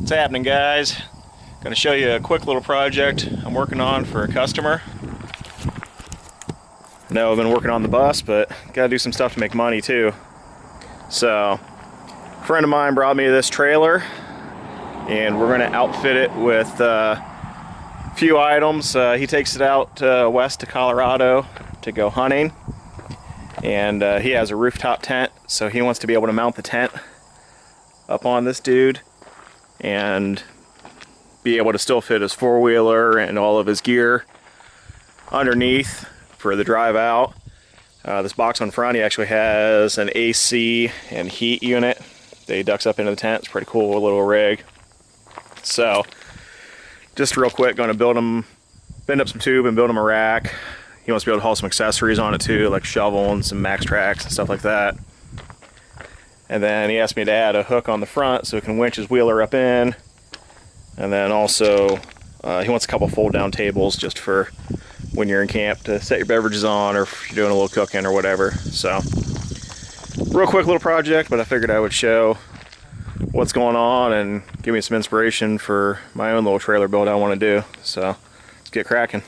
What's happening, guys? Going to show you a quick little project I'm working on for a customer. I know I've been working on the bus, but got to do some stuff to make money too. So, a friend of mine brought me this trailer, and we're going to outfit it with a few items. He takes it out west to Colorado to go hunting, and he has a rooftop tent, so he wants to be able to mount the tent up on this dude and be able to still fit his four-wheeler and all of his gear underneath for the drive out. This box on front, he actually has an AC and heat unit that he ducks up into the tent. It's a pretty cool little rig. So, just real quick, going to bend up some tube and build him a rack. He wants to be able to haul some accessories on it too, like shovel and some max tracks and stuff like that. And then he asked me to add a hook on the front so he can winch his wheeler up in. And then also, he wants a couple fold-down tables just for when you're in camp to set your beverages on, or if you're doing a little cooking or whatever. So, real quick little project, but I figured I would show what's going on and give me some inspiration for my own little trailer build I want to do. So, let's get cracking.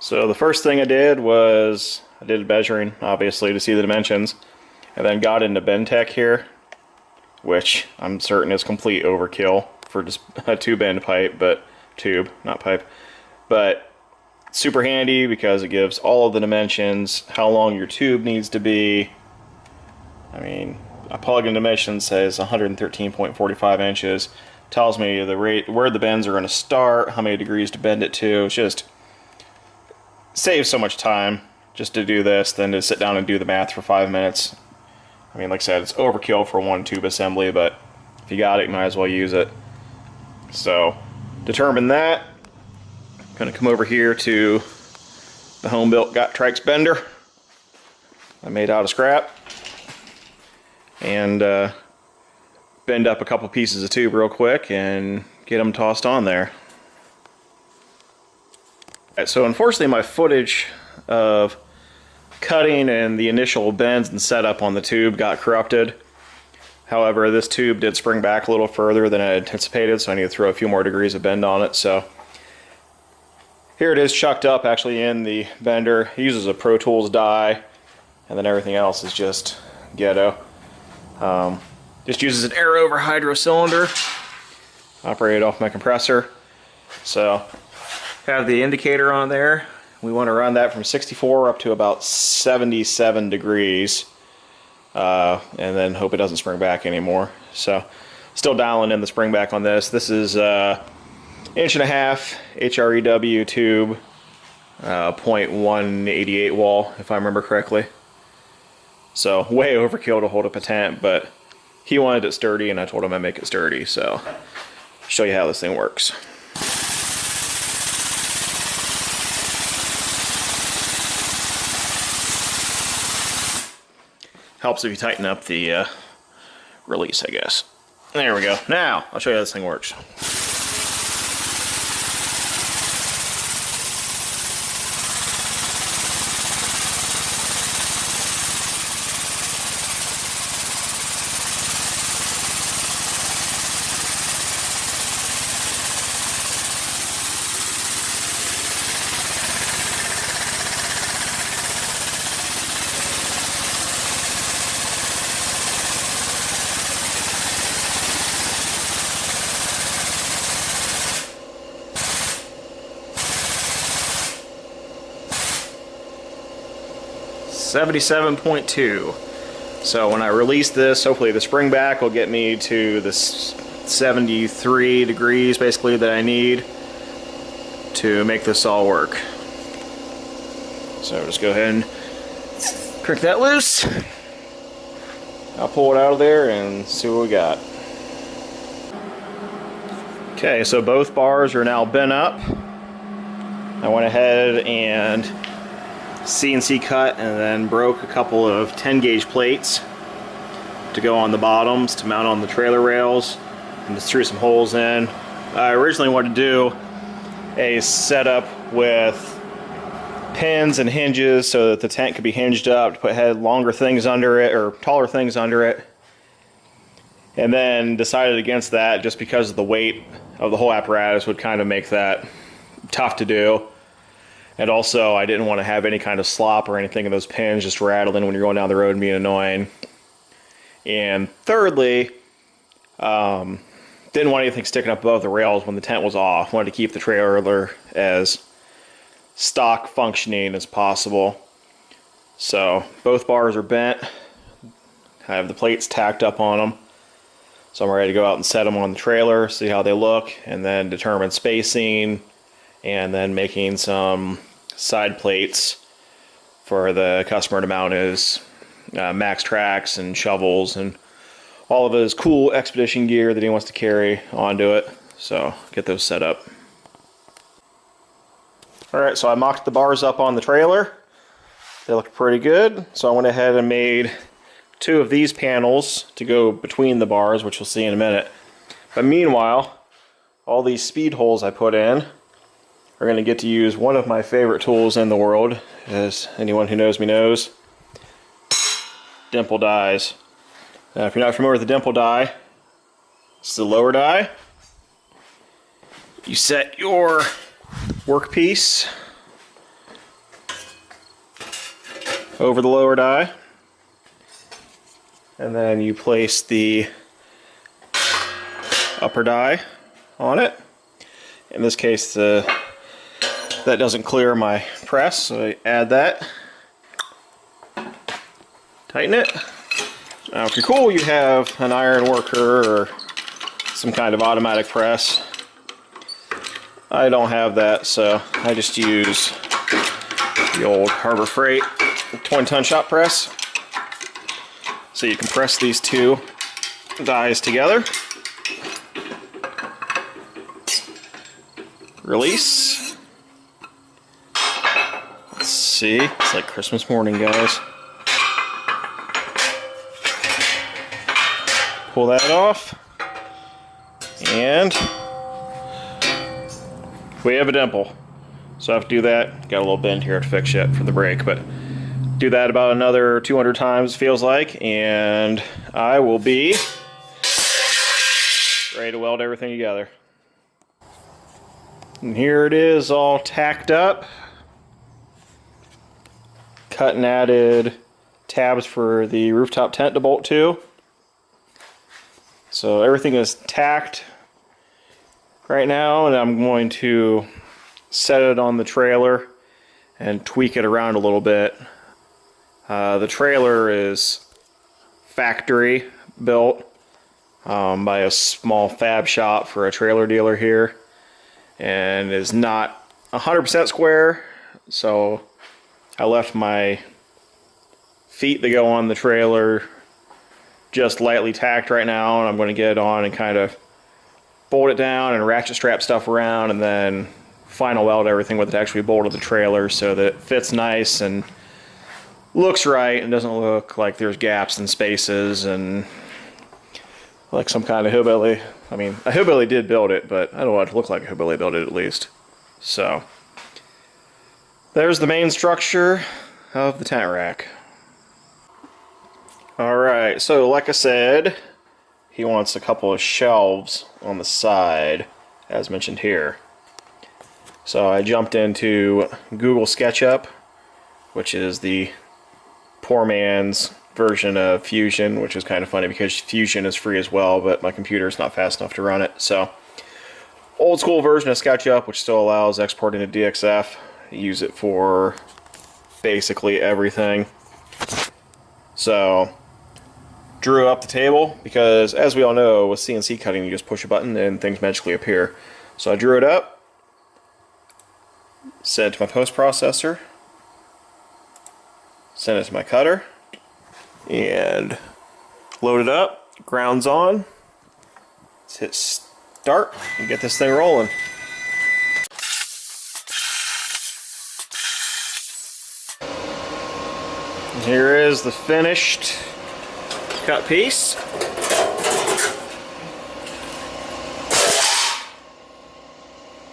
So the first thing I did was I did measuring, obviously, to see the dimensions, and then got into Bendtech here, which I'm certain is complete overkill for just a tube end pipe, but tube, not pipe. But super handy because it gives all of the dimensions, how long your tube needs to be. I mean, a plug-in dimension says 113.45 inches. Tells me the rate, where the bends are going to start, how many degrees to bend it to. It's just saves so much time just to do this than to sit down and do the math for 5 minutes. I mean, like I said, it's overkill for one tube assembly, but if you got it, you might as well use it. So, determine that. I'm going to come over here to the home-built Trikes bender I made out of scrap, and bend up a couple pieces of tube real quick and get them tossed on there. So unfortunately my footage of cutting and the initial bends and setup on the tube got corrupted. However, this tube did spring back a little further than I anticipated, so I need to throw a few more degrees of bend on it. So here it is chucked up actually in the bender. It uses a Pro Tools die, and then everything else is just ghetto. Just uses an air over hydro cylinder operated off my compressor. So have the indicator on there. We want to run that from 64 up to about 77 degrees, and then hope it doesn't spring back anymore. So still dialing in the spring back on this. This is 1.5 inch HREW tube, 0.188 wall, if I remember correctly. So way overkill to hold up a tent, but he wanted it sturdy and I told him I'd make it sturdy. So show you how this thing works. Helps if you tighten up the release, I guess. There we go. Now, I'll show you how this thing works. .2. So when I release this, hopefully the spring back will get me to the 73 degrees basically that I need to make this all work. So just go ahead and crank that loose. I'll pull it out of there and see what we got. Okay, so both bars are now bent up. I went ahead and CNC cut and then broke a couple of 10 gauge plates to go on the bottoms to mount on the trailer rails, and just threw some holes in. I originally wanted to do a setup with pins and hinges so that the tent could be hinged up to put longer things under it, or taller things under it. and then decided against that just because of the weight of the whole apparatus would kind of make that tough to do. And also I didn't want to have any kind of slop or anything in those pins just rattling when you're going down the road and being annoying. And thirdly, didn't want anything sticking up above the rails when the tent was off. Wanted to keep the trailer as stock functioning as possible. So both bars are bent. I have the plates tacked up on them. So I'm ready to go out and set them on the trailer, see how they look, and then determine spacing, and then making some side plates for the customer to mount his max tracks and shovels and all of his cool expedition gear that he wants to carry onto it. So get those set up. Alright, so I mocked the bars up on the trailer. They look pretty good. So I went ahead and made 2 of these panels to go between the bars, which you'll see in a minute. But meanwhile, all these speed holes I put in are going to get to use one of my favorite tools in the world, as anyone who knows me knows, dimple dies. Now, if you're not familiar with the dimple die, this is the lower die. You set your workpiece over the lower die, and then you place the upper die on it. In this case, that doesn't clear my press, so I add that. Tighten it. Now, if you're cool, you have an iron worker or some kind of automatic press. I don't have that, so I just use the old Harbor Freight 20-ton shop press. So you compress these 2 dies together. Release. Let's see. It's like Christmas morning, guys. Pull that off. And we have a dimple. So I have to do that. Got a little bend here to fix yet from the brake, but do that about another 200 times, feels like, and I will be ready to weld everything together. And here it is, all tacked up. Cut and added tabs for the rooftop tent to bolt to. So everything is tacked right now, and I'm going to set it on the trailer and tweak it around a little bit. The trailer is factory built by a small fab shop for a trailer dealer here, and is not 100% square, so I left my feet that go on the trailer just lightly tacked right now, and I'm going to get it on and kind of bolt it down and ratchet strap stuff around, and then final weld everything with it actually bolted the trailer so that it fits nice and looks right and doesn't look like there's gaps and spaces and like some kind of hillbilly. I mean, a hillbilly did build it, but I don't want it to look like a hillbilly built it at least. So there's the main structure of the tent rack. Alright, so like I said, he wants a couple of shelves on the side, as mentioned here. So I jumped into Google SketchUp, which is the poor man's version of Fusion, which is kind of funny because Fusion is free as well, but my computer is not fast enough to run it. So, old school version of SketchUp, which still allows exporting to DXF. Use it for basically everything. So, drew up the table because, as we all know, with CNC cutting, you just push a button and things magically appear. So I drew it up, sent it to my post processor, sent it to my cutter, and load it up. Ground's on. Let's hit start and get this thing rolling. And here is the finished cut piece.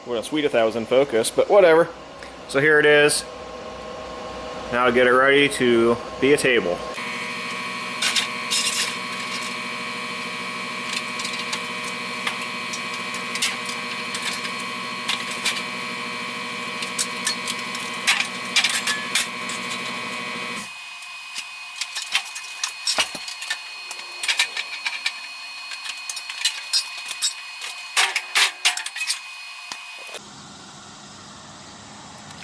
Would have sweet if that was in focus, but whatever. So here it is. Now to get it ready to be a table.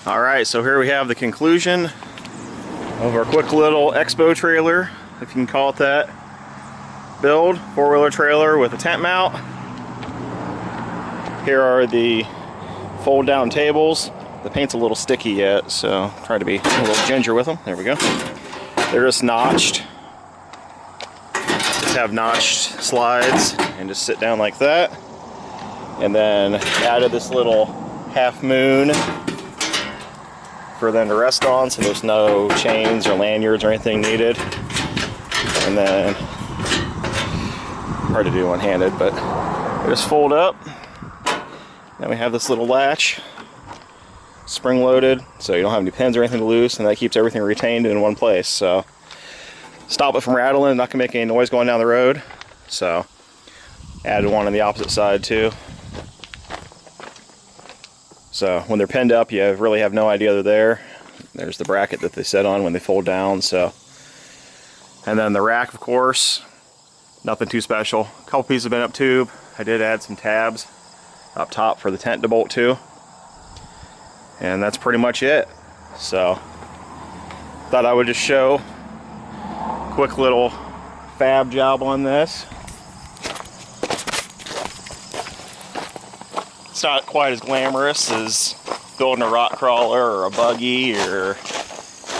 Alright, so here we have the conclusion of our quick little expo trailer, if you can call it that, build. Four-wheeler trailer with a tent mount. Here are the fold-down tables. The paint's a little sticky yet, so try to be a little ginger with them. There we go. They're just notched. Just have notched slides and just sit down like that. And then added this little half moon for them to rest on, so there's no chains or lanyards or anything needed. And then, hard to do one-handed, but they just fold up. Then we have this little latch, spring-loaded, so you don't have any pins or anything loose, and that keeps everything retained in one place. So stop it from rattling, not gonna make any noise going down the road. So added one on the opposite side too. So when they're pinned up, you really have no idea they're there. There's the bracket that they sit on when they fold down. So, and then the rack, of course, nothing too special. A couple pieces of bent up tube. I did add some tabs up top for the tent to bolt to. And that's pretty much it. So, thought I would just show a quick little fab job on this. It's not quite as glamorous as building a rock crawler or a buggy or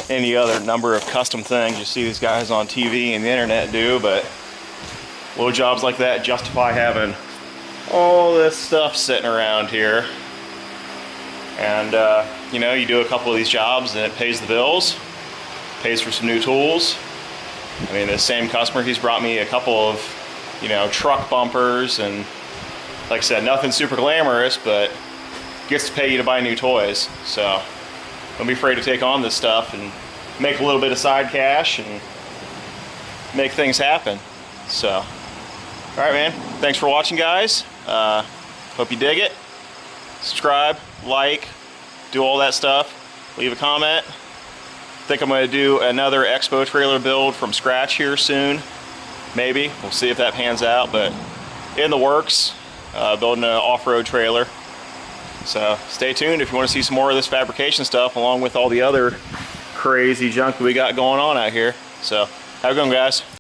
any other number of custom things you see these guys on TV and the internet do, but little jobs like that justify having all this stuff sitting around here. And you know, you do a couple of these jobs and it pays the bills, pays for some new tools. I mean, the same customer, he's brought me a couple of, you know, truck bumpers, and like I said, nothing super glamorous, but gets to pay you to buy new toys. So don't be afraid to take on this stuff and make a little bit of side cash and make things happen. So, all right, man. Thanks for watching, guys. Hope you dig it. Subscribe, like, do all that stuff. Leave a comment. I think I'm going to do another expo trailer build from scratch here soon. Maybe. We'll see if that pans out, but in the works. Building an off-road trailer. So stay tuned if you want to see some more of this fabrication stuff along with all the other crazy junk that we got going on out here. So have a good one, guys.